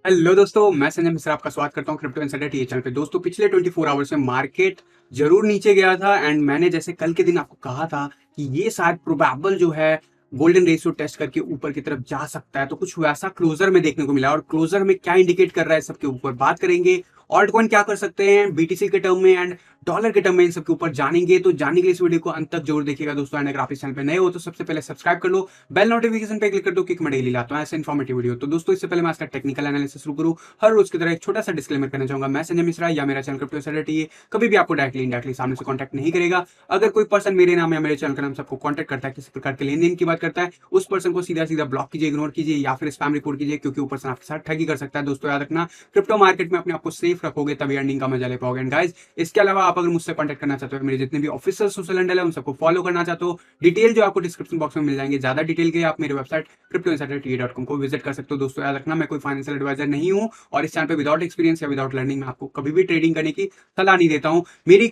Hello दोस्तों, मैं संजय मिश्रा आपका स्वागत करता हूं क्रिप्टो इनसाइडर टीवी चैनल पे। दोस्तों, पिछले 24 आवर्स में मार्केट जरूर नीचे गया था एंड मैंने जैसे कल के दिन आपको कहा था कि ये शायद प्रोबेबल जो है गोल्डन रेशियो टेस्ट करके ऊपर की तरफ जा सकता है। तो कुछ वैसा क्लोजर में देखने को मिला और क्लोजर में क्या इंडिकेट कर रहा है सबके ऊपर बात करेंगे। ऑल्ट कॉइन क्या कर सकते हैं बीटीसी के टर्म में एंड डॉलर के टर्म में, इन सबके ऊपर जानेंगे। तो जानने के लिए इस वीडियो को अंत तक जरूर देखिएगा दोस्तों। एंड अगर आप इस चैनल पे नए हो तो सबसे पहले सब्सक्राइब कर लो, बेल नोटिफिकेशन पे क्लिक कर दो क्योंकि मैं डेली लाता हूं ऐसे इन्फॉर्मेटिव वीडियो। तो दोस्तों, इससे पहले मैं आज का टेक्निकल एनालिसिस शुरू करूं, हर रोज की तरह एक छोटा सा डिस्क्लेमर करना चाहूंगा। मैं संजय मिश्रा या मेरा चैनल क्रिप्टो इनसाइडर टीवी कभी भी आपको डायरेक्टली इनडायरेक्टली सामने से कॉन्टैक्ट नहीं करेगा। अगर कोई पर्सन मेरे नाम या मेरे चैनल का नाम सबको कॉन्टैक्ट करता है, किसी प्रकार के लेन देन की बात करता है, उस पर्सन को सीधा सीधा ब्लॉक कीजिए, इग्नोर कीजिए या फिर स्पैम रिपोर्ट कीजिए, क्योंकि वो पर्सन आपके साथ ठगी कर सकता है। दोस्तों याद रखना, क्रिप्टो मार्केट में अपने आपको सेफ रखोगे तभी अर्निंग का मजा ले पाओगे। एंड गाइस, इसके अलावा आप अगर मुझसे कॉन्टैक्ट करना चाहते हो, मेरे जितने भी ऑफिशियल सोशल हैंडल है उन सबको फॉलो करना चाहते हो, डिटेल जो आपको डिस्क्रिप्शन बॉक्स में मिल जाएंगे। ज्यादा डिटेल के लिए आप मेरे वेबसाइट cryptoinsiderta.com को विजिट कर सकते हो। दोस्तों याद रखना, मैं कोई फाइनेंशियल एडवाइजर नहीं हूं और इस चैनल पे विदाउट एक्सपीरियंस या विदाउट लर्निंग मैं आपको कभी भी ट्रेडिंग करने की सलाह नहीं देता हूं। मेरी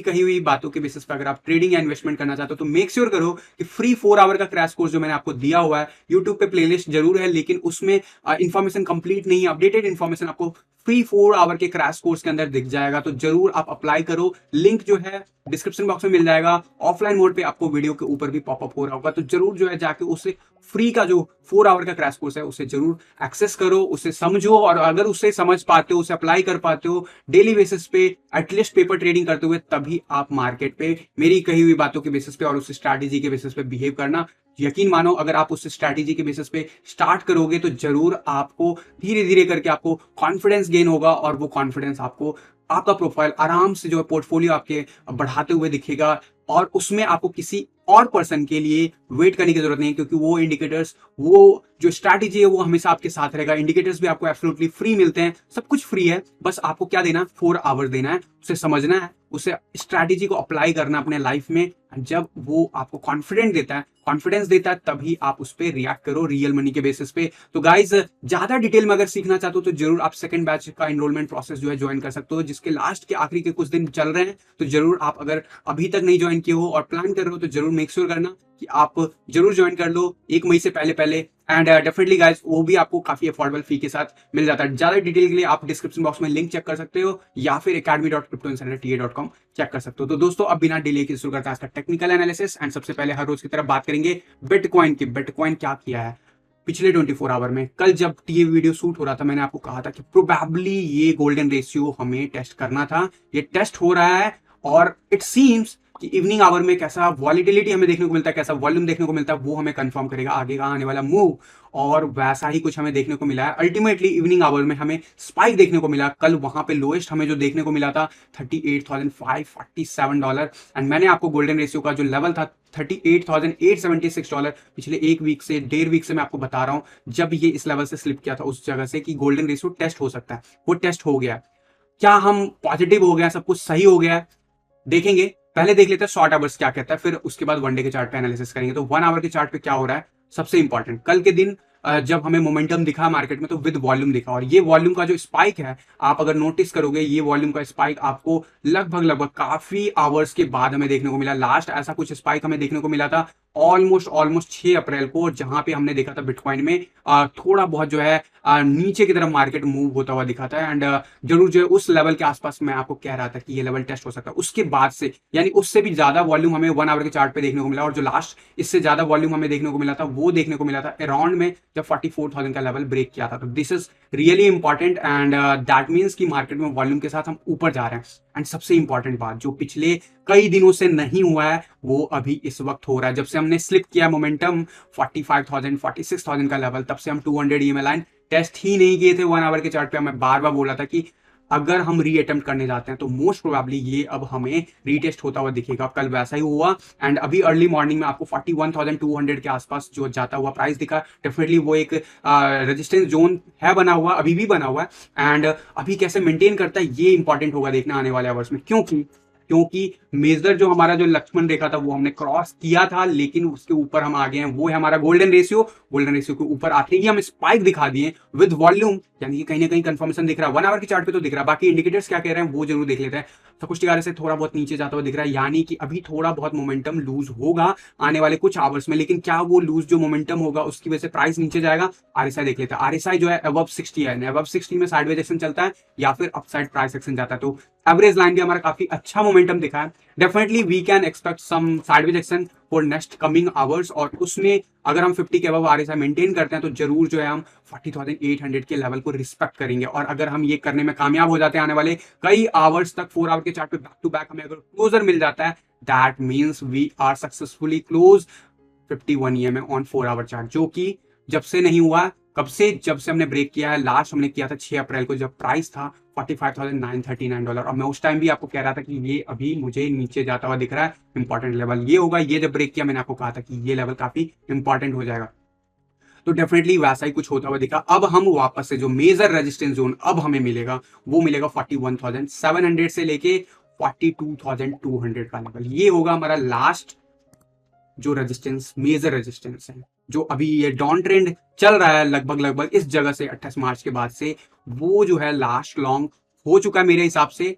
कही हुई बातों के बेसिस पर अगर आप ट्रेडिंग या इन्वेस्टमेंट करना चाहते हो तो मेक श्योर करो कि फ्री 4 आवर का क्रैश कोर्स जो मैंने आपको दिया हुआ है, यूट्यूब पे प्लेलिस्ट जरूर है लेकिन उसमें इंफॉर्मेशन कंप्लीट नहीं है, अपडेटेड इंफॉर्मेशन आपको फ्री 4 आवर के क्रैश कोर्स के अंदर दिख जाएगा। तो जरूर आप अप्लाई करो, लिंक जो है डिस्क्रिप्शन बॉक्स में मिल जाएगा। ऑफलाइन मोड पे आपको वीडियो के ऊपर भी पॉपअप हो रहा होगा, तो जरूर जो है जाके उसे फ्री का जो 4 आवर का क्रैश कोर्स है उसे जरूर एक्सेस करो, उसे समझो और अगर उससे समझ पाते हो, उसे अप्लाई कर पाते हो डेली बेसिस पे, एटलीस्ट पेपर ट्रेडिंग करते हुए, तभी आप मार्केट पे मेरी कही हुई बातों के बेसिस पे और उस स्ट्रैटेजी के बेसिस पे बिहेव करना। यकीन मानो, अगर आप उस स्ट्रैटेजी के बेसिस पे स्टार्ट करोगे तो जरूर आपको धीरे धीरे करके आपको कॉन्फिडेंस गेन होगा और वो कॉन्फिडेंस आपको आपका प्रोफाइल आराम से जो है पोर्टफोलियो आपके बढ़ाते हुए दिखेगा और उसमें आपको किसी और पर्सन के लिए वेट करने की जरूरत नहीं है, क्योंकि वो इंडिकेटर्स, वो जो स्ट्रैटेजी है वो हमेशा आपके साथ रहेगा। इंडिकेटर्स भी आपको एब्सोल्युटली फ्री मिलते हैं, सब कुछ फ्री है। बस आपको क्या देना है, 4 आवर्स देना है, उसे समझना है, उसे स्ट्रैटेजी को अप्लाई करना अपने लाइफ में। जब वो आपको कॉन्फिडेंस देता है तभी आप उस पर रिएक्ट करो रियल मनी के बेसिस पे। तो गाइज, ज्यादा डिटेल में अगर सीखना चाहते हो तो जरूर आप सेकंड बैच का एनरोलमेंट प्रोसेस जो है ज्वाइन कर सकते हो, जिसके लास्ट के आखिरी के कुछ दिन चल रहे हैं। तो जरूर आप अगर अभी तक नहीं ज्वाइन किए हो और प्लान कर रहे हो तो जरूर मेक श्योर करना कि आप जरूर ज्वाइन कर लो 1 मई से पहले पहले। एंड डेफिनेटली गाइस, वो भी आपको काफी अफोर्डेबल फी के साथ मिल जाता है। ज्यादा डिटेल के लिए आप डिस्क्रिप्शन बॉक्स में लिंक चेक कर सकते हो या फिर academy.cryptoinsiderta.com चेक कर सकते हो। तो दोस्तों, अब बिना डिले के शुरू करते हैं आज का टेक्निकल एनालिसिस। एंड सबसे पहले हर रोज की तरफ बात करेंगे बिटकॉइन की। बिटकॉइन क्या किया है पिछले 24 आवर में। कल जब ये वीडियो शूट हो रहा था मैंने आपको कहा था कि प्रोबेबली ये गोल्डन रेशियो हमें टेस्ट करना था, ये टेस्ट हो रहा है और इट सीम्स कि इवनिंग आवर में कैसा वॉलिटिलिटी हमें देखने को मिलता है, कैसा वॉल्यूम देखने को मिलता है, वो हमें कंफर्म करेगा आगे का आने वाला मूव। और वैसा ही कुछ हमें देखने को मिला है। अल्टीमेटली इवनिंग आवर में हमें स्पाइक देखने को मिला। कल वहां पे लोएस्ट हमें जो देखने को मिला था $38,547 एंड मैंने आपको गोल्डन रेशियो का जो लेवल था $38,876 पिछले 1 वीक से 1.5 वीक से मैं आपको बता रहा हूं, जब ये इस लेवल से स्लिप किया था उस जगह से कि गोल्डन रेशियो टेस्ट हो सकता है, वो टेस्ट हो गया। क्या हम पॉजिटिव हो गया, सब कुछ सही हो गया? देखेंगे, पहले देख लेते हैं शॉर्ट आवर्स क्या कहता है, फिर उसके बाद 1 डे के चार्ट पे एनालिसिस करेंगे। तो 1 आवर के चार्ट पे क्या हो रहा है, सबसे इंपॉर्टेंट, कल के दिन जब हमें मोमेंटम दिखा मार्केट में तो विद वॉल्यूम दिखा, और ये वॉल्यूम का जो स्पाइक है आप अगर नोटिस करोगे, ये वॉल्यूम का स्पाइक आपको लगभग काफी आवर्स के बाद हमें देखने को मिला। लास्ट ऐसा कुछ स्पाइक हमें देखने को मिला था ऑलमोस्ट 6 अप्रैल को, जहां पे हमने देखा था बिटकॉइन में थोड़ा बहुत जो है नीचे की तरफ मार्केट मूव होता हुआ दिखा था। एंड जरूर जो है उस लेवल के आसपास मैं आपको कह रहा था कि ये लेवल टेस्ट हो सकता है। उसके बाद से यानी उससे भी ज्यादा वॉल्यूम हमें 1 आवर के चार्ट पे देखने को मिला, और जो लास्ट इससे ज्यादा वॉल्यूम हमें देखने को मिला था वो देखने को मिला था अराउंड में जब 44,000 का लेवल ब्रेक किया था। तो this is really important and that means कि मार्केट में वॉल्यूम के साथ हम ऊपर जा रहे हैं। एंड सबसे इंपॉर्टेंट बात, जो पिछले कई दिनों से नहीं हुआ है वो अभी इस वक्त हो रहा है। जब से हमने स्लिप किया मोमेंटम 45,000 46,000 का लेवल, तब से हम 200 EMA लाइन टेस्ट ही नहीं किए थे 1 आवर के चार्ट पे। मैं बार बार बोला था कि अगर हम री अटेम्प्ट करने जाते हैं तो मोस्ट प्रोबेबली ये अब हमें रीटेस्ट होता हुआ दिखेगा। कल वैसा ही हुआ एंड अभी अर्ली मॉर्निंग में आपको 41,200 के आसपास जो जाता हुआ प्राइस दिखा। डेफिनेटली वो एक रेजिस्टेंस जोन है बना हुआ, अभी भी बना हुआ है एंड अभी कैसे मेंटेन करता है ये इंपॉर्टेंट होगा देखना आने वाले आवर्स में। क्योंकि मेजर जो हमारा जो लक्ष्मण रेखा था वो हमने क्रॉस किया था, लेकिन उसके ऊपर हम आ गए हैं, वो है हमारा गोल्डन रेशियो। गोल्डन रेशियो के ऊपर आते ही हम स्पाइक दिखा दिए विद वॉल्यूम, यानी कि कहीं ना कहीं कंफर्मेशन दिख रहा है। 1 आवर की चार्ट पे तो दिख रहा है, बाकी इंडिकेटर्स क्या कह रहे हैं वो जरूर देख लेते हैं। तो कुछ टिकारे से थोड़ा बहुत नीचे जाता हुआ दिख रहा है, यानी कि अभी थोड़ा बहुत मोमेंटम लूज होगा आने वाले कुछ आवर्स में। लेकिन क्या वो लूज जो मोमेंटम होगा उसकी वजह से प्राइस नीचे जाएगा? आरएसआई देख लेते हैं। आरएसआई जो है अबव 60 है, अबव 60 में साइडवेज एक्शन चलता है या फिर अपसाइड प्राइस एक्शन जाता है। तो एवरेज लाइन भी हमारा काफी अच्छा मोमेंटम दिखा है। Definitely we can expect some sideways action for next coming hours, और उसमें अगर हम 50 के अबव आरएसआई मेंटेन करते हैं तो जरूर जो है हम 40,800 के लेवल को रिस्पेक्ट करेंगे। और अगर हम ये करने में कामयाब हो जाते हैं आने वाले कई आवर्स तक, 4 आवर के चार्ट पे बैक टू बैक हमें अगर क्लोजर मिल जाता है, that means we are successfully close 51 EMA on 4 hour chart, जो कि जब से नहीं हुआ। कब से? जब से हमने ब्रेक किया है, लास्ट हमने किया था 6 अप्रैल को, जब प्राइस था $45,939। और मैं उस टाइम भी आपको कह रहा था कि ये अभी मुझे नीचे जाता हुआ दिख रहा है, इंपॉर्टेंट लेवल ये होगा। ये जब ब्रेक किया मैंने आपको कहा था कि ये लेवल काफी इंपॉर्टेंट हो जाएगा, तो डेफिनेटली वैसा ही कुछ होता हुआ दिखा। अब हम वापस से जो मेजर रेजिस्टेंस जोन अब हमें मिलेगा वो मिलेगा 41,700 से लेके 42,200 का लेवल। ये होगा हमारा लास्ट जो रेजिस्टेंस, मेजर रेजिस्टेंस है। जो अभी ये डाउन ट्रेंड चल रहा है लगभग इस जगह से 28 मार्च के बाद से, वो जो है लास्ट लॉन्ग हो चुका है मेरे हिसाब से,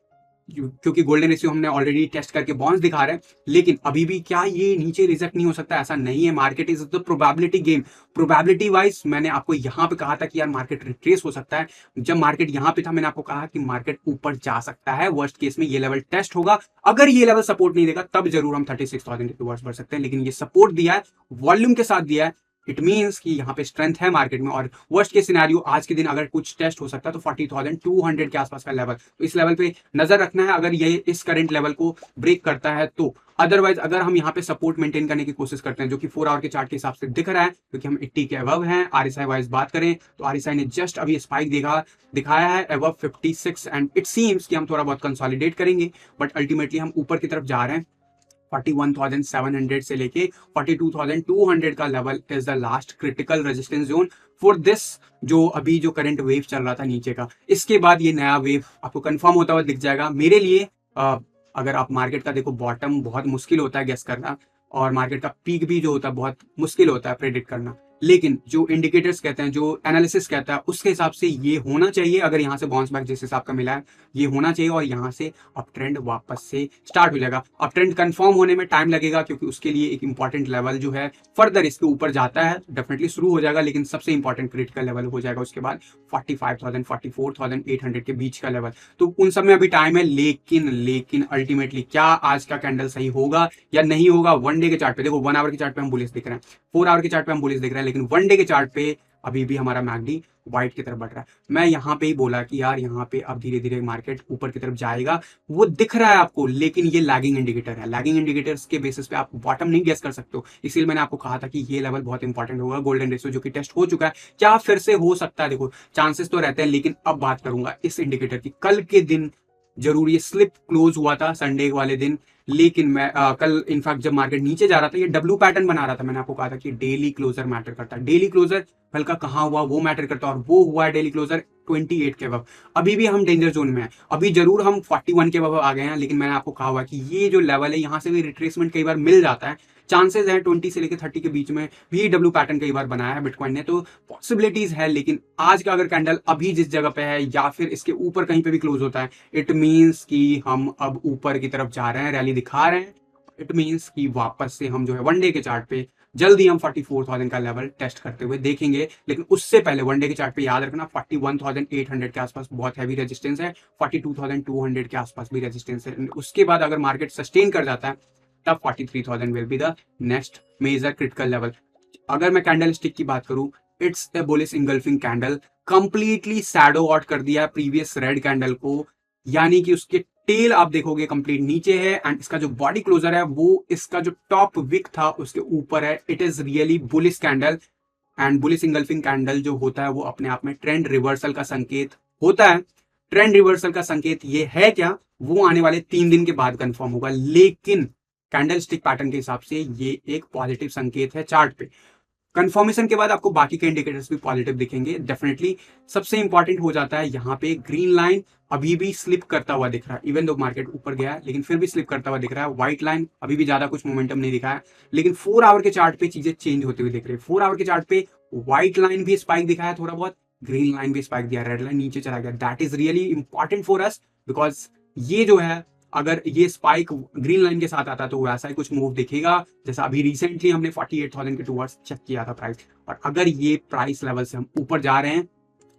क्योंकि गोल्डन रेशियो हमने ऑलरेडी टेस्ट करके बॉन्स दिखा रहे हैं। लेकिन अभी भी क्या ये नीचे रिजेक्ट नहीं हो सकता? ऐसा नहीं है। Market is the probability game. Probability wise मैंने आपको यहां पे कहा था कि यार मार्केट रिट्रेस हो सकता है। जब मार्केट यहां पे था मैंने आपको कहा कि मार्केट ऊपर जा सकता है, वर्स्ट केस में ये लेवल टेस्ट होगा। अगर ये लेवल सपोर्ट नहीं देगा तब जरूर हम 36,000 के टूवर्ड्स बढ़ सकते हैं। लेकिन ये सपोर्ट दिया है, वॉल्यूम के साथ दिया है, इट मीन्स कि यहाँ पे स्ट्रेंथ है मार्केट में। और वर्स्ट के सिनेरियो आज के दिन अगर कुछ टेस्ट हो सकता है तो 40,200 के आसपास का लेवल, तो इस लेवल पे नजर रखना है अगर ये इस करंट लेवल को ब्रेक करता है तो। अदरवाइज अगर हम यहाँ पे सपोर्ट मेंटेन करने की कोशिश करते हैं, जो कि 4 आवर के चार्ट के हिसाब से दिख रहा है, क्योंकि हम 80 के अबव हैं। आरएसआई वाइज बात करें तो आरएसआई ने जस्ट अभी स्पाइक दिखाया है अबव 56, एंड इट सीम्स कि हम थोड़ा बहुत कंसोलिडेट करेंगे, बट अल्टीमेटली हम ऊपर की तरफ जा रहे हैं। 41,700 से लेके 42,200 का level is the last critical resistance zone for this, जो अभी जो करंट वेव चल रहा था नीचे का। इसके बाद ये नया वेव आपको कंफर्म होता हुआ दिख जाएगा। मेरे लिए अगर आप मार्केट का देखो, बॉटम बहुत मुश्किल होता है गेस करना, और मार्केट का पीक भी जो होता है बहुत मुश्किल होता है प्रेडिक्ट करना। लेकिन जो इंडिकेटर्स कहते हैं, जो एनालिसिस कहता है, उसके हिसाब से ये होना चाहिए। अगर यहाँ से बाउंस बैक जिस हिसाब का मिला है ये होना चाहिए, और यहाँ से अप ट्रेंड वापस से स्टार्ट हो जाएगा। अप ट्रेंड कंफर्म होने में टाइम लगेगा, क्योंकि उसके लिए एक इंपॉर्टेंट लेवल जो है फर्दर इसके ऊपर जाता है, डेफिनेटली शुरू हो जाएगा। लेकिन सबसे इंपॉर्टेंट क्रिटिकल लेवल हो जाएगा उसके बाद 45,000 44,800 के बीच का लेवल। तो उन सब में अभी टाइम है। लेकिन अल्टीमेटली क्या आज का कैंडल सही होगा या नहीं होगा? वन डे के चार्ट पे देखो, 1 आवर के चार्ट पे हम बुलिश दिख रहे हैं, 4 आवर के चार्ट पे हम बुलिश दिख रहे हैं, लेकिन वन डे के चार्ट पे अभी भी हमारा मैगडी व्हाइट की तरफ बढ़ रहा है। मैं यहाँ पे ही बोला कि यार यहाँ पे अब धीरे धीरे मार्केट ऊपर की तरफ जाएगा, वो दिख रहा है आपको, लेकिन ये लैगिंग इंडिकेटर है। लैगिंग इंडिकेटर्स के बेसिस पे आप बॉटम नहीं गेस कर सकते हो। इसीलिए मैंने आपको कहा था कि ये लेवल बहुत इंपॉर्टेंट होगा। गोल्डन रेशियो जो कि टेस्ट हो चुका है, क्या फिर से हो सकता है? देखो चांसेस तो रहते हैं, लेकिन अब बात करूंगा इस इंडिकेटर की। कल के दिन जरूर ये स्लिप क्लोज हुआ था संडे वाले दिन, लेकिन मैं कल इनफैक्ट जब मार्केट नीचे जा रहा था ये डब्ल्यू पैटर्न बना रहा था। मैंने आपको कहा था कि डेली क्लोजर मैटर करता है। डेली क्लोजर कल का कहाँ हुआ वो मैटर करता है, और वो हुआ है डेली क्लोजर 28 के अबव। अभी भी हम डेंजर जोन में है। अभी जरूर हम 41 के अबव आ गए हैं, लेकिन मैंने आपको कहा हुआ कि ये जो लेवल है यहाँ से भी रिट्रेसमेंट कई बार मिल जाता है। चांसेस है 20 से लेकर 30 के बीच में भी डब्ल्यू पैटर्न कई बार बनाया है बिटकॉइन ने, तो पॉसिबिलिटीज है। लेकिन आज का अगर कैंडल अभी जिस जगह पे है या फिर इसके ऊपर कहीं पे भी क्लोज होता है, इट मीन्स कि हम अब ऊपर की तरफ जा रहे हैं, रैली दिखा रहे हैं। इट मीन्स कि वापस से हम जो है वन डे के चार्ट पे जल्दी हम 44,000 का लेवल टेस्ट करते हुए देखेंगे। लेकिन उससे पहले वन डे के चार्ट पे याद रखना 41,800 के आसपास बहुत हैवी रेजिस्टेंस है, 42,200 के आसपास भी रेजिस्टेंस है। उसके बाद अगर मार्केट सस्टेन कर जाता है तब 43,000 will be the next major critical level. अगर मैं कैंडल स्टिक की बात करूं, it's a bullish engulfing candle, completely shadow out कर दिया प्रीवियस रेड कैंडल को, यानी कि उसके टेल आप देखोगे कंप्लीट नीचे है, एंड इसका जो बॉडी क्लोजर है वो इसका जो टॉप विक था उसके ऊपर है। It is really bullish candle, and bullish engulfing candle जो होता है वो अपने आप में ट्रेंड रिवर्सल का संकेत होता है। ट्रेंड रिवर्सल का संकेत ये है क्या, वो आने वाले 3 दिन के बाद कंफर्म होगा। लेकिन कैंडल स्टिक पैटर्न के हिसाब से ये एक पॉजिटिव संकेत है चार्ट पे। कंफर्मेशन के बाद आपको बाकी के इंडिकेटर्स भी पॉजिटिव दिखेंगे डेफिनेटली। सबसे इंपॉर्टेंट हो जाता है यहाँ पे ग्रीन लाइन अभी भी स्लिप करता हुआ दिख रहा है। इवन दो मार्केट ऊपर गया है लेकिन फिर भी स्लिप करता हुआ दिख रहा है। व्हाइट लाइन अभी भी ज्यादा कुछ मोमेंटम नहीं दिखा है, लेकिन 4 आवर के चार्ट पे चीजें चेंज होती हुई दिख रही है। 4 आवर के चार्ट पे व्हाइट लाइन भी स्पाइक दिखा है थोड़ा बहुत, ग्रीन लाइन भी स्पाइक दिया, रेड लाइन नीचे चला गया। That is really important for us, because ये जो है अगर ये स्पाइक ग्रीन लाइन के साथ आता तो वैसा ही कुछ मूव दिखेगा जैसा अभी रिसेंटली हमने 48,000 के टूवर्ड्स चेक किया था प्राइस। और अगर ये प्राइस लेवल से हम ऊपर जा रहे हैं,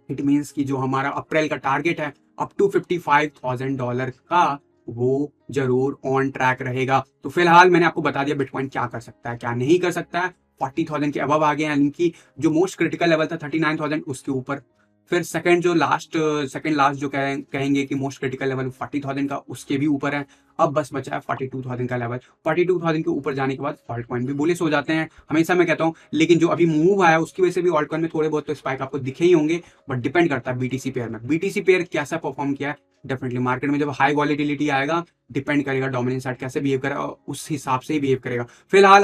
इट मीन्स कि जो हमारा अप्रैल का टारगेट है अप टू $55,000 का, वो जरूर ऑन ट्रैक रहेगा। तो फिलहाल मैंने आपको बता दिया बिटकॉइन क्या कर सकता है क्या नहीं कर सकता है। 40,000 के अबव आ गए, यानी कि जो मोस्ट क्रिटिकल लेवल था 39,000 उसके ऊपर। फिर सेकंड लास्ट जो कहेंगे कि मोस्ट क्रिटिकल लेवल 40,000 का, उसके भी ऊपर है। अब बस बचा है 42,000 का लेवल। 42,000 के ऊपर जाने के बाद ऑल्ट कॉइन भी बुलिश हो जाते हैं, हमेशा मैं कहता हूँ। लेकिन जो अभी मूव आया उसकी वजह से भी ऑल्ट कॉइन में थोड़े बहुत तो स्पाइक आपको दिखे ही होंगे, बट डिपेंड करता है बीटीसी पेयर में। बीटीसी पेयर कैसा परफॉर्म किया है, डेफिनेटली मार्केट में जब हाई वॉलिटिलिटी आएगा डिपेंड करेगा डोमिनेंस साइड कैसे बिहेव करेगा, उस हिसाब से ही बिहेव करेगा। फिलहाल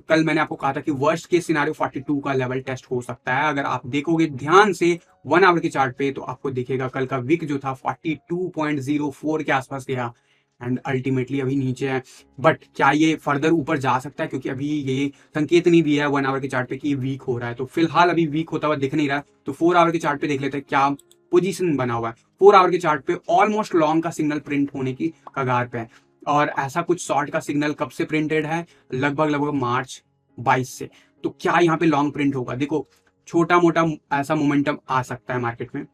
कल मैंने आपको कहा था कि वर्स्ट केस सिनेरियो 42 का लेवल टेस्ट हो सकता है। अगर आप देखोगे ध्यान से 1 आवर के चार्ट पे तो आपको दिखेगा कल का विक जो था 42.04 के आसपास गया एंड अल्टीमेटली अभी नीचे है। बट क्या ये फर्दर ऊपर जा सकता है, क्योंकि अभी ये संकेत नहीं दिया है 1 आवर के चार्ट पे कि वीक हो रहा है। तो फिलहाल अभी वीक होता हुआ दिख नहीं रहा है। तो 4 आवर के चार्ट पे देख लेते हैं क्या पोजीशन बना हुआ है। 4 आवर के चार्ट पे ऑलमोस्ट लॉन्ग का सिग्नल प्रिंट होने की कगार पे है, और ऐसा कुछ शॉर्ट का सिग्नल कब से प्रिंटेड है, लगभग मार्च 22 से। तो क्या यहाँ पे लॉन्ग प्रिंट होगा? देखो छोटा मोटा ऐसा मोमेंटम आ सकता है मार्केट में,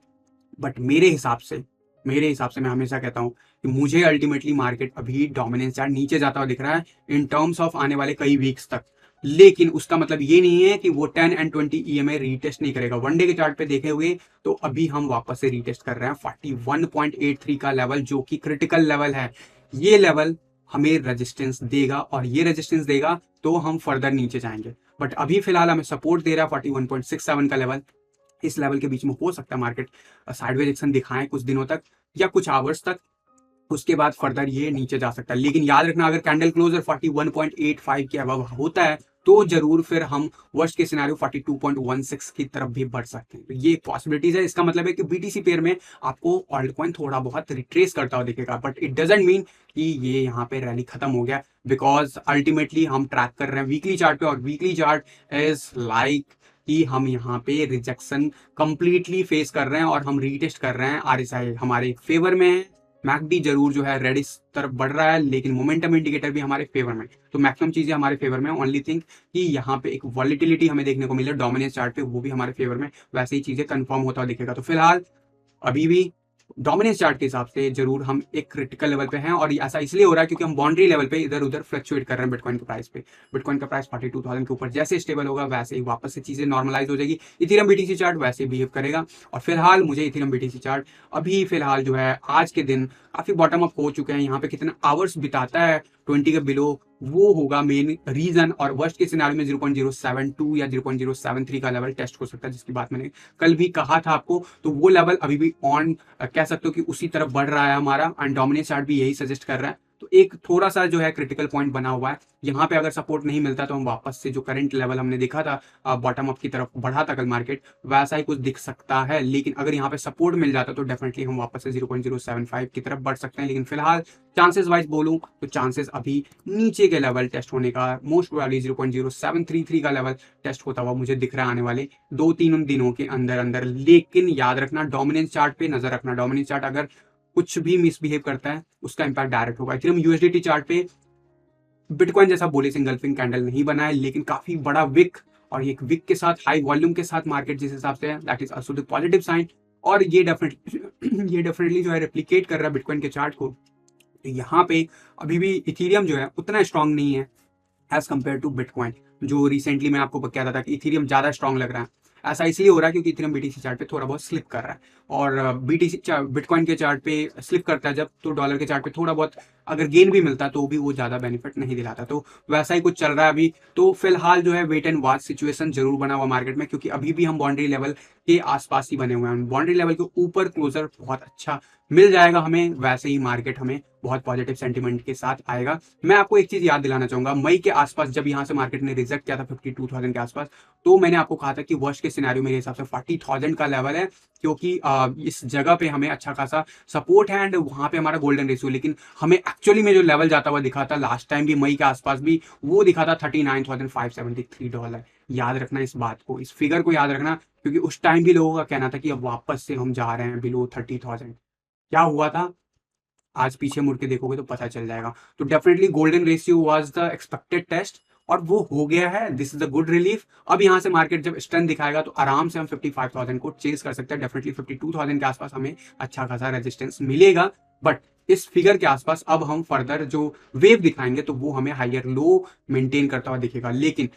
बट मेरे हिसाब से मैं हमेशा कहता हूँ कि मुझे अल्टीमेटली मार्केट अभी डोमिनेंस चार्ट नीचे जाता हुआ दिख रहा है इन टर्म्स ऑफ आने वाले कई वीक्स तक। लेकिन उसका मतलब ये नहीं है कि वो 10 एंड 20 EMA रीटेस्ट नहीं करेगा। वन डे के चार्ट पे देखे हुए तो अभी हम वापस से रीटेस्ट कर रहे हैं 41.83 का लेवल, जो कि क्रिटिकल लेवल है। ये लेवल हमें रेजिस्टेंस देगा, और ये रेजिस्टेंस देगा तो हम फर्दर नीचे जाएंगे। बट अभी फिलहाल हमें सपोर्ट दे रहा है 41.67 का लेवल। इस लेवल के बीच में हो सकता है मार्केट साइडवेज एक्शन दिखाएं कुछ दिनों तक या कुछ आवर्स तक, उसके बाद फर्दर ये नीचे जा सकता है। लेकिन याद रखना अगर कैंडल क्लोजर 41.85 के अबव होता है तो जरूर फिर हम वर्स्ट के सिनेरियो 42.16 की तरफ भी बढ़ सकते हैं। तो ये पॉसिबिलिटीज है। इसका मतलब है कि बीटीसी पेयर में आपको ऑल्ट कॉइन थोड़ा बहुत रिट्रेस करता हुआ दिखेगा, बट इट डजंट मीन कि ये यहाँ पे रैली खत्म हो गया, बिकॉज अल्टीमेटली हम ट्रैक कर रहे हैं वीकली चार्ट पे, और वीकली चार्ट इज लाइक कि हम यहाँ पे रिजेक्शन कंप्लीटली फेस कर रहे हैं और हम रीटेस्ट कर रहे हैं। RSI हमारे फेवर में है, मैकडी जरूर जो है रेड इस तरफ बढ़ रहा है, लेकिन मोमेंटम इंडिकेटर भी हमारे फेवर में। तो मैक्सिमम चीजें हमारे फेवर में। ओनली थिंग कि यहाँ पे एक वॉलिटिलिटी हमें देखने को मिल रहा है डोमिनेंस चार्ट पे, वो भी हमारे फेवर में। वैसे ही चीजें कंफर्म होता हुआ दिखेगा। तो फिलहाल अभी भी डोमिनेंस चार्ट के हिसाब से जरूर हम एक क्रिटिकल लेवल पे हैं, और ऐसा इसलिए हो रहा है क्योंकि हम बाउंड्री लेवल पे इधर उधर फ्लक्चुएट कर रहे हैं बिटकॉइन के प्राइस पे। बिटकॉइन का प्राइस 42,000 के ऊपर जैसे स्टेबल होगा वैसे ही वापस से चीजें नॉर्मलाइज हो जाएगी। इथेरियम बीटीसी चार्ट वैसे बिहेव करेगा। और फिलहाल मुझे इथेरियम बीटीसी चार्ट अभी फिलहाल जो है आज के दिन काफी बॉटम अप हो चुके हैं। यहाँ पे कितना आवर्स बिताता है 20 के बिलो, वो होगा मेन रीजन। और वर्स्ट के सिनेरियो में 0.072 या 0.073 का लेवल टेस्ट हो सकता है, जिसकी बात मैंने कल भी कहा था आपको। तो वो लेवल अभी भी ऑन कह सकते हो कि उसी तरफ बढ़ रहा है हमारा, एंड डोमिनेंस चार्ट भी यही सजेस्ट कर रहा है। तो एक थोड़ा सा जो है क्रिटिकल पॉइंट बना हुआ है। यहाँ पे अगर सपोर्ट नहीं मिलता तो हम वापस से जो करंट लेवल हमने देखा था बॉटम अप की तरफ बढ़ा था कल मार्केट, वैसा ही कुछ दिख सकता है। लेकिन अगर यहाँ पे सपोर्ट मिल जाता तो डेफिनेटली हम वापस से 0.075 की तरफ बढ़ सकते हैं। लेकिन फिलहाल चांसेस वाइज बोलूं तो चांसेस अभी नीचे के लेवल टेस्ट होने का, मोस्ट प्रोबेबली 0.0733 का लेवल टेस्ट होता हुआ मुझे दिख रहा है आने वाले 2-3 दिनों के अंदर अंदर। लेकिन याद रखना डोमिनेंस चार्ट पे नजर रखना। डोमिनेंस चार्ट अगर कुछ भी मिसबिहेव करता है उसका इंपैक्ट डायरेक्ट होगा। इथेरियम यूएसडीटी चार्ट पे बिटकॉइन जैसा बुलिश इंगल्फिंग कैंडल नहीं बना है, लेकिन काफी बड़ा विक, और एक विक के साथ हाई वॉल्यूम के साथ मार्केट जिस हिसाब से है, that is also the positive sign. और ये डेफिनेटली जो है रेप्लिकेट कर रहा है बिटकॉइन के चार्ट को। तो यहाँ पे अभी भी इथेरियम जो है उतना स्ट्रांग नहीं है एज कम्पेयर टू बिटकॉइन। जो रिसेंटली मैं आपको कहता था कि इथेरियम ज्यादा स्ट्रांग लग रहा है, ऐसा इसलिए हो रहा है क्योंकि इथेरियम बीटीसी चार्ट पे थोड़ा बहुत स्लिप कर रहा है। और बीटीसी बिटकॉइन के चार्ट पे स्लिप करता है जब, तो डॉलर के चार्ट पे थोड़ा बहुत अगर गेन भी मिलता है तो भी वो ज्यादा बेनिफिट नहीं दिलाता। तो वैसा ही कुछ चल रहा है अभी। तो फिलहाल जो है वेट एंड वॉच सिचुएशन जरूर बना हुआ मार्केट में, क्योंकि अभी भी हम बाउंड्री लेवल के आसपास ही बने हुए हैं। बाउंड्री लेवल के ऊपर क्लोजर बहुत अच्छा मिल जाएगा हमें, वैसे ही मार्केट हमें बहुत पॉजिटिव सेंटीमेंट के साथ आएगा। मैं आपको एक चीज याद दिलाना चाहूंगा, मई के आसपास जब यहाँ से मार्केट ने रिजेक्ट किया था 52,000 के आसपास, तो मैंने आपको कहा था कि वर्स्ट के सिनेरियो मेरे हिसाब से 40,000 का लेवल है, क्योंकि इस जगह पे हमें अच्छा खासा सपोर्ट है एंड वहां पे हमारा गोल्डन रेशियो। लेकिन हमें एक्चुअली में जो लेवल जाता हुआ दिखा था लास्ट टाइम भी मई के आसपास भी, वो दिखा था $39,573। याद रखना इस बात को, इस फिगर को याद रखना, क्योंकि उस टाइम भी लोगों का कहना था कि अब वापस से हम जा रहे हैं बिलो 30,000। क्या हुआ था आज पीछे मुड़ के देखोगे तो पता चल जाएगा। तो definitely golden ratio was the expected test और वो हो गया है। This is the good relief. अब यहाँ से मार्केट जब स्ट्रेंथ दिखाएगा तो आराम से हम 55,000 को चेस कर सकते हैं। डेफिनेटली 52,000 के आसपास हमें अच्छा खासा रेजिस्टेंस मिलेगा, बट इस फिगर के आसपास अब हम फर्दर जो वेव दिखाएंगे तो वो हमें हायर लो मेंटेन करता हुआ दिखेगा। लेकिन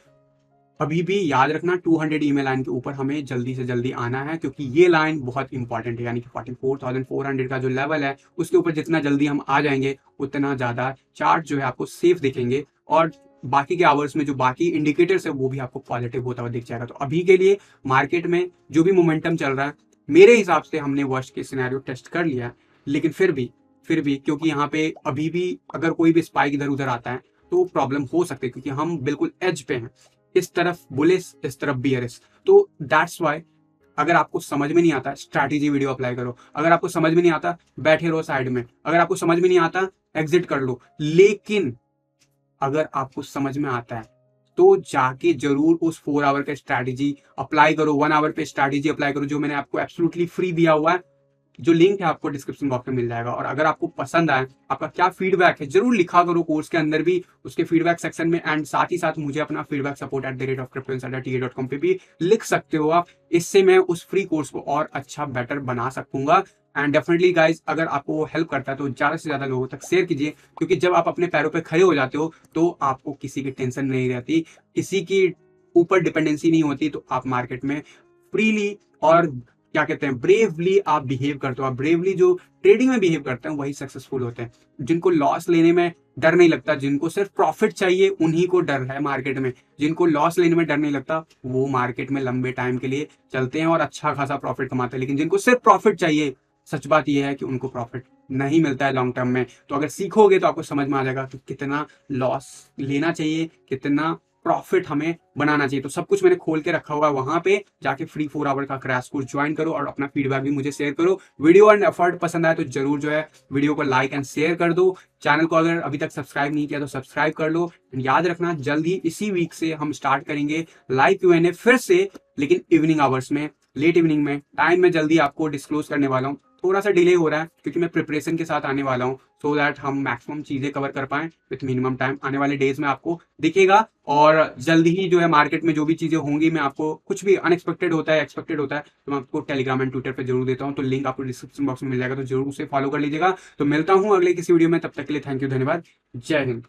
अभी भी याद रखना 200 ईएमए लाइन के ऊपर हमें जल्दी से जल्दी आना है, क्योंकि ये लाइन बहुत इंपॉर्टेंट है। यानी कि 44,400 का जो लेवल है उसके ऊपर जितना जल्दी हम आ जाएंगे उतना ज्यादा चार्ट जो है आपको सेफ दिखेंगे और बाकी के आवर्स में जो बाकी इंडिकेटर्स है वो भी आपको पॉजिटिव होता हुआ दिख जाएगा। तो अभी के लिए मार्केट में जो भी मोमेंटम चल रहा है मेरे हिसाब से हमने वर्स्ट केस सिनेरियो टेस्ट कर लिया है। लेकिन फिर भी क्योंकि यहाँ पे अभी भी अगर कोई भी स्पाइक इधर उधर आता है तो प्रॉब्लम हो सकती है, क्योंकि हम बिल्कुल एज पे हैं, इस तरफ बुलिश इस तरफ बियरिश। तो दैट्स वाई अगर आपको समझ में नहीं आता स्ट्रैटेजी वीडियो अप्लाई करो, अगर आपको समझ में नहीं आता बैठे रहो साइड में, अगर आपको समझ में नहीं आता एग्जिट कर लो। लेकिन अगर आपको समझ में आता है तो जाके जरूर उस 4 आवर का स्ट्रैटेजी अप्लाई करो, 1 आवर पे स्ट्रैटेजी अप्लाई करो, जो मैंने आपको एब्सोल्युटली फ्री दिया हुआ है, जो लिंक है आपको डिस्क्रिप्शन बॉक्स में मिल जाएगा। और अगर आपको पसंद आए, आपका क्या फीडबैक है जरूर लिखा करो कोर्स के अंदर भी, उसके फीडबैक सेक्शन में। एंड साथ ही साथ मुझे अपना फीडबैक support@cryptoinsider.ta.com पे भी लिख सकते हो आप। इससे मैं उस फ्री कोर्स को और अच्छा बेटर बना सकूंगा। एंड डेफिनेटली गाइज अगर आपको हेल्प करता है तो ज्यादा से ज्यादा लोगों तक शेयर कीजिए, क्योंकि जब आप अपने पैरों पे खड़े हो जाते हो तो आपको किसी की टेंशन नहीं रहती, किसी की ऊपर डिपेंडेंसी नहीं होती। तो आप मार्केट में फ्रीली और क्या कहते हैं ब्रेवली आप बिहेव करते हो। आप ब्रेवली जो ट्रेडिंग में बिहेव करते हैं वही सक्सेसफुल होते हैं। जिनको लॉस लेने में डर नहीं लगता, जिनको सिर्फ प्रॉफिट चाहिए उन्हीं को डर है मार्केट में। जिनको लॉस लेने में डर नहीं लगता वो मार्केट में लंबे टाइम के लिए चलते हैं और अच्छा खासा प्रॉफिट कमाते हैं। लेकिन जिनको सिर्फ प्रॉफिट चाहिए, सच बात यह है कि उनको प्रॉफिट नहीं मिलता है लॉन्ग टर्म में। तो अगर सीखोगे तो आपको समझ में आ जाएगा कि कितना लॉस लेना चाहिए, कितना प्रॉफिट हमें बनाना चाहिए। तो सब कुछ मैंने खोल के रखा हुआ है वहां पे, जाके फ्री 4 आवर का क्रैश कोर्स ज्वाइन करो और अपना फीडबैक भी मुझे शेयर करो। वीडियो एंड एफर्ट पसंद आए तो जरूर जो है वीडियो को लाइक एंड शेयर कर दो। चैनल को अगर अभी तक सब्सक्राइब नहीं किया तो सब्सक्राइब कर लो। याद रखना जल्द ही इसी वीक से हम स्टार्ट करेंगे लाइव Q&A फिर से, लेकिन इवनिंग आवर्स में, लेट इवनिंग में। टाइम में जल्दी आपको डिस्क्लोज करने वाला हूँ। थोड़ा सा डिले हो रहा है क्योंकि मैं प्रिपरेशन के साथ आने वाला हूँ, सो दैट हम मैक्सिमम चीजें कवर कर पाएं विथ मिनिमम टाइम। आने वाले डेज में आपको दिखेगा और जल्दी ही जो है मार्केट में जो भी चीजें होंगी, मैं आपको कुछ भी अनएक्सपेक्टेड होता है एक्सपेक्टेड होता है तो मैं आपको टेलीग्राम एंड ट्विटर पे जरूर देता हूँ। तो लिंक आपको डिस्क्रिप्शन बॉक्स में मिल जाएगा, तो जरूर उसे फॉलो कर लीजिएगा। तो मिलता हूँ अगले किसी वीडियो में, तब तक के लिए थैंक यू, धन्यवाद, जय हिंद।